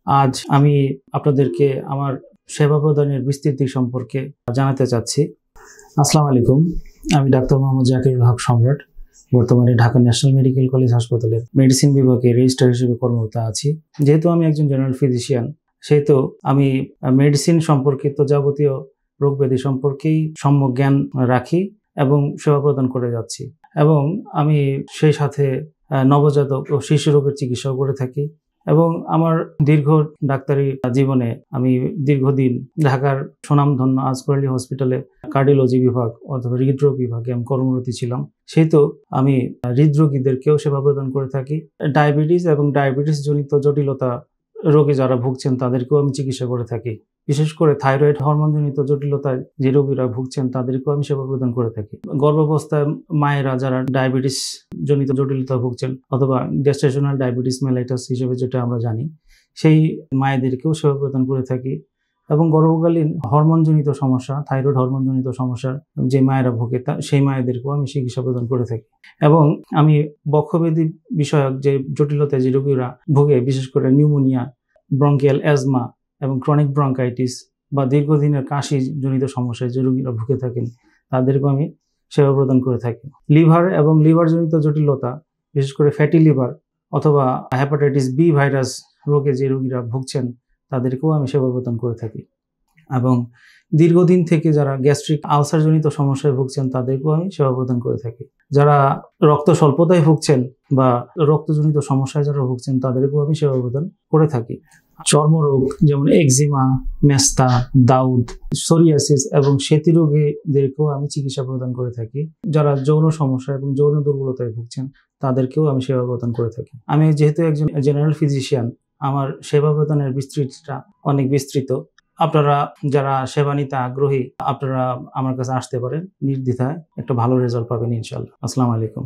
আজ আমি আপনাদেরকে আমার সেবা প্রদানের বিস্তৃতি সম্পর্কে জানাতে চাচ্ছি। আসসালামু আলাইকুম। আমি ডাক্তার মোহাম্মদ জাকিরুল হক সম্রাট, বর্তমানে ঢাকা ন্যাশনাল মেডিকেল কলেজ হাসপাতালের মেডিসিন বিভাগে রেজিস্ট্রার হিসেবে কর্মরত আছি। যেহেতু আমি একজন জেনারেল ফিজিশিয়ান, সেহেতু আমি মেডিসিন সম্পর্কিত যাবতীয় রোগ ব্যাধি সম্পর্কেই সম্যক জ্ঞান রাখি এবং সেবা প্রদান করে যাচ্ছি। এবং আমি সেই সাথে নবজাতক ও শিশু রোগের চিকিৎসাও করে থাকি। এবং আমার দীর্ঘ ডাক্তারি জীবনে আমি দীর্ঘদিন ঢাকার সুনামধন্য আজকুর হসপিটালে কার্ডিওলজি বিভাগ অথবা হৃদরোগ বিভাগে আমি কর্মরত ছিলাম। সেহেতু আমি হৃদরোগীদেরকেও সেবা প্রদান করে থাকি। ডায়াবেটিস এবং ডায়াবেটিস জনিত জটিলতা রোগে যারা ভুগছেন তাদেরকেও আমি চিকিৎসা করে থাকি। বিশেষ করে থাইরয়েড হরমোনজনিত জটিলতায় যে রোগীরা ভুগছেন তাদেরকেও আমি সেবা প্রদান করে থাকি। গর্ভাবস্থায় মায়েরা যারা ডায়াবেটিস জনিত জটিলতা ভুগছেন অথবা গেস্টেশনাল ডায়াবেটিস মেলাইটাস হিসেবে যেটা আমরা জানি, সেই মায়েদেরকেও সেবা প্রদান করে থাকি। এবং গর্ভকালীন হরমোনজনিত সমস্যা, থাইরয়েড হরমোনজনিত সমস্যার যে মায়েরা ভোগে সেই মায়েদেরকেও আমি চিকিৎসা প্রদান করে থাকি। এবং আমি বক্ষব্যাধি বিষয়ক যে জটিলতায় যে রোগীরা ভোগে, বিশেষ করে নিউমোনিয়া, ব্রঙ্কিয়াল অ্যাজমা এবং ক্রনিক ব্রঙ্কাইটিস বা দীর্ঘদিনের কাশি জনিত সমস্যায় যে রোগীরা ভুগে থাকেন তাদেরকেও আমি সেবা প্রদান করে থাকি। লিভার এবং লিভারজনিত জটিলতা, বিশেষ করে ফ্যাটি লিভার অথবা হেপাটাইটিস বি ভাইরাস রোগে যে রোগীরা ভুগছেন তাদেরকেও আমি সেবা প্রদান করে থাকি। এবং দীর্ঘদিন থেকে যারা গ্যাস্ট্রিক আলসারজনিত সমস্যায় ভুগছেন তাদেরকেও আমি সেবা প্রদান করে থাকি। যারা রক্ত স্বল্পতায় ভুগছেন বা রক্তজনিত সমস্যায় যারা ভুগছেন তাদেরকেও আমি সেবা প্রদান করে থাকি। চর্মরোগ যেমন একজিমা, মেস্তা, দাউদ, সোরিয়াসিস এবং সেতি রোগীদেরকেও আমি চিকিৎসা প্রদান করে থাকি। যারা যৌন সমস্যা এবং যৌন দুর্বলতায় ভুগছেন তাদেরকেও আমি সেবা প্রদান করে থাকি। আমি যেহেতু একজন জেনারেল ফিজিশিয়ান, আমার সেবা প্রদানের বিস্তৃতিটা অনেক বিস্তৃত। আপনারা যারা সেবা নিতে আগ্রহী, আপনারা আমার কাছে আসতে পারেন নির্দ্বিধায়, একটা ভালো রেজাল্ট পাবেন ইনশাআল্লাহ। আসসালামু আলাইকুম।